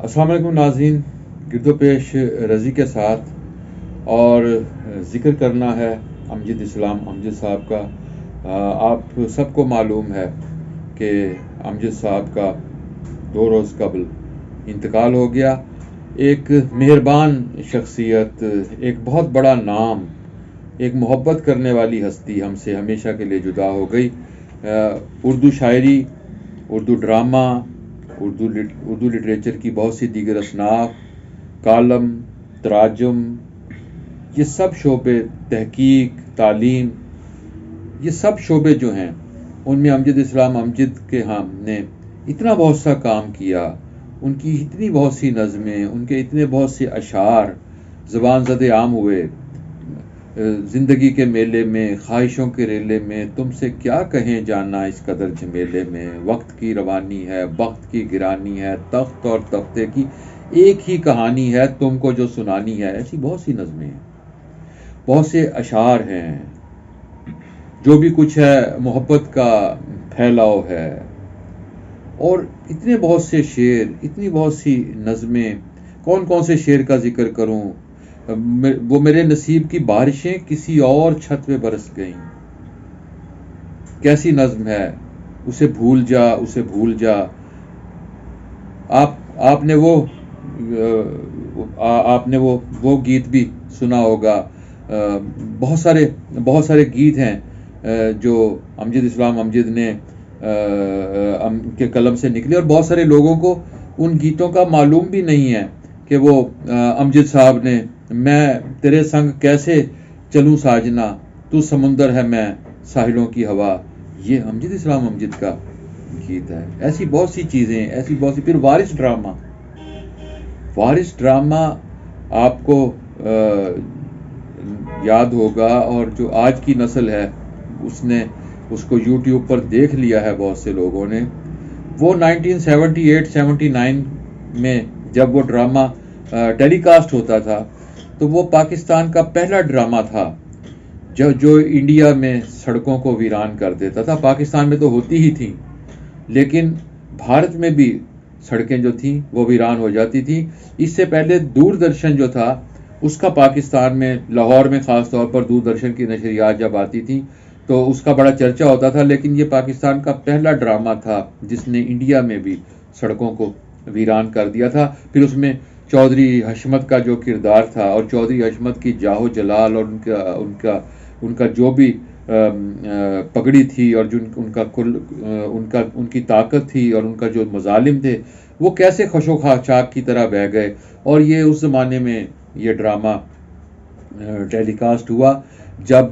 अस्सलाम वालेकुम नाज़रीन, गिरदो पेश रज़ी के साथ और ज़िक्र करना है अमजद इस्लाम अमजद साहब का। आप सबको मालूम है कि अमजद साहब का 2 रोज़ कबल इंतकाल हो गया। एक मेहरबान शख्सियत, एक बहुत बड़ा नाम, एक मोहब्बत करने वाली हस्ती हमसे हमेशा के लिए जुदा हो गई। उर्दू शायरी, उर्दू ड्रामा, उर्दू लिटरेचर की बहुत सी दीगर असनाफ, कालम, तराजुम, ये सब शोबे, तहकीक, तालीम, ये सब शोबे जो हैं उनमें अमजद इस्लाम अमजद के हमने इतना बहुत सा काम किया। उनकी इतनी बहुत सी नज़में, उनके इतने बहुत से अशार ज़बान ज़द आम हुए। ज़िंदगी के मेले में, ख्वाहिशों के रेले में, तुमसे क्या कहें जाना इस कदर झमेले में, वक्त की रवानी है, वक्त की गिरानी है, तख्त और तख्ते की एक ही कहानी है, तुमको जो सुनानी है। ऐसी बहुत सी नज़में हैं, बहुत से अशार हैं। जो भी कुछ है मोहब्बत का फैलाव है, और इतने बहुत से शेर, इतनी बहुत सी नज़में। कौन कौन से शेर का जिक्र करूं? वो मेरे नसीब की बारिशें किसी और छत पे बरस गईं। कैसी नज़्म है, उसे भूल जा, उसे भूल जा। आपने वो गीत भी सुना होगा। बहुत सारे गीत हैं जो अमजद इस्लाम अमजद ने के कलम से निकले, और बहुत सारे लोगों को उन गीतों का मालूम भी नहीं है कि वो अमजद साहब ने मैं तेरे संग कैसे चलूं साजना, तू समुंदर है मैं साहिलों की हवा, ये अमजद इस्लाम अमजद का गीत है। ऐसी बहुत सी चीज़ें, ऐसी बहुत सी। फिर वारिस ड्रामा आपको याद होगा, और जो आज की नस्ल है उसको यूट्यूब पर देख लिया है बहुत से लोगों ने। वो 1978-79 में जब वो ड्रामा टेलीकास्ट होता था, तो वो पाकिस्तान का पहला ड्रामा था जो इंडिया में सड़कों को वीरान कर देता था। पाकिस्तान में तो होती ही थी, लेकिन भारत में भी सड़कें जो थीं वो वीरान हो जाती थी। इससे पहले दूरदर्शन जो था उसका पाकिस्तान में, लाहौर में ख़ास तौर पर दूरदर्शन की नशरियात जब आती थी तो उसका बड़ा चर्चा होता था। लेकिन ये पाकिस्तान का पहला ड्रामा था जिसने इंडिया में भी सड़कों को वीरान कर दिया था। फिर उसमें चौधरी हशमत का जो किरदार था, और चौधरी हशमत की जाहो जलाल, और उनका जो भी पगड़ी थी, और जो उनकी ताकत थी, और उनका जो मजालिम थे, वो कैसे खशोखाचाक की तरह बह गए। और ये उस ज़माने में ये ड्रामा टेलीकास्ट हुआ जब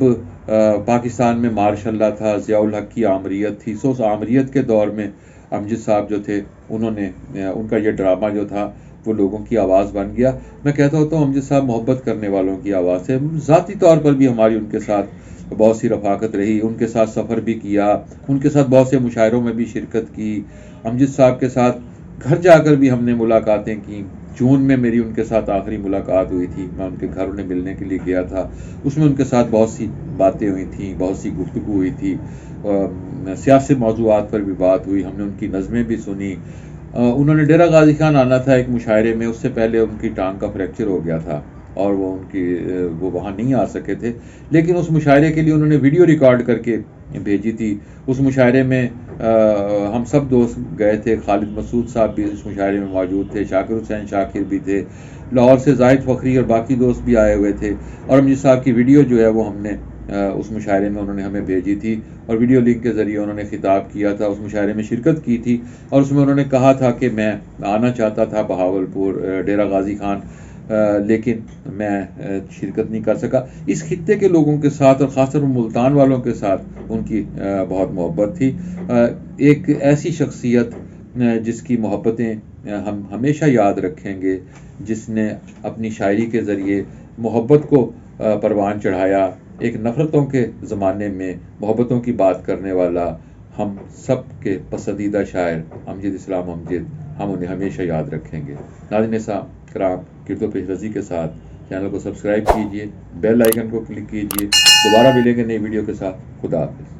पाकिस्तान में मार्शल लॉ था, ज़ियाउल हक की आमरीत थी। सो उस आमरीत के दौर में अमजद साहब जो थे उनका ये ड्रामा जो था वो लोगों की आवाज़ बन गया। मैं कहता होता हूँ अमजद साहब मोहब्बत करने वालों की आवाज़ है। ज़ाती तौर पर भी हमारी उनके साथ बहुत सी रफ़ाकत रही, उनके साथ सफ़र भी किया, उनके साथ बहुत से मुशायरों में भी शिरकत की। अमजद साहब के साथ घर जाकर भी हमने मुलाकातें की। जून में मेरी उनके साथ आखिरी मुलाकात हुई थी, मैं उनके घर उन्हें मिलने के लिए गया था। उसमें उनके साथ बहुत सी बातें हुई थी, बहुत सी गुफ्तगू हुई थी, सियासी मौज़ूआत पर भी बात हुई, हमने उनकी नज़में भी सुनी। उन्होंने डेरा गाजी खान आना था एक मुशायरे में, उससे पहले उनकी टांग का फ्रैक्चर हो गया था और वो वहाँ नहीं आ सके थे। लेकिन उस मुशायरे के लिए उन्होंने वीडियो रिकॉर्ड करके भेजी थी। उस मुशायरे में हम सब दोस्त गए थे। खालिद मसूद साहब भी उस मुशायरे में मौजूद थे, शाकिर हुसैन शाकिर भी थे, लाहौर से जाहिद फ़खरी और बाकी दोस्त भी आए हुए थे। और अमजद साहब की वीडियो जो है वो हमने उस मुशायरे में उन्होंने हमें भेजी थी, और वीडियो लिंक के ज़रिए उन्होंने खिताब किया था, उस मुशायरे में शिरकत की थी। और उसमें उन्होंने कहा था कि मैं आना चाहता था बहावलपुर डेरा गाजी खान, लेकिन मैं शिरकत नहीं कर सका। इस खित्ते के लोगों के साथ, और ख़ासतौर पर मुल्तान वालों के साथ उनकी बहुत मोहब्बत थी। एक ऐसी शख्सियत जिसकी मोहब्बतें हम हमेशा याद रखेंगे, जिसने अपनी शायरी के ज़रिए मोहब्बत को परवान चढ़ाया। एक नफ़रतों के ज़माने में मोहब्बतों की बात करने वाला हम सब के पसंदीदा शायर अमजद इस्लाम अमजद, हम उन्हें हमेशा याद रखेंगे। नाज़रीन कराम, गिरदो पेश रज़ी के साथ चैनल को सब्सक्राइब कीजिए, बेल आइकन को क्लिक कीजिए। दोबारा मिलेंगे नई वीडियो के साथ। खुदा हाफ़िज़।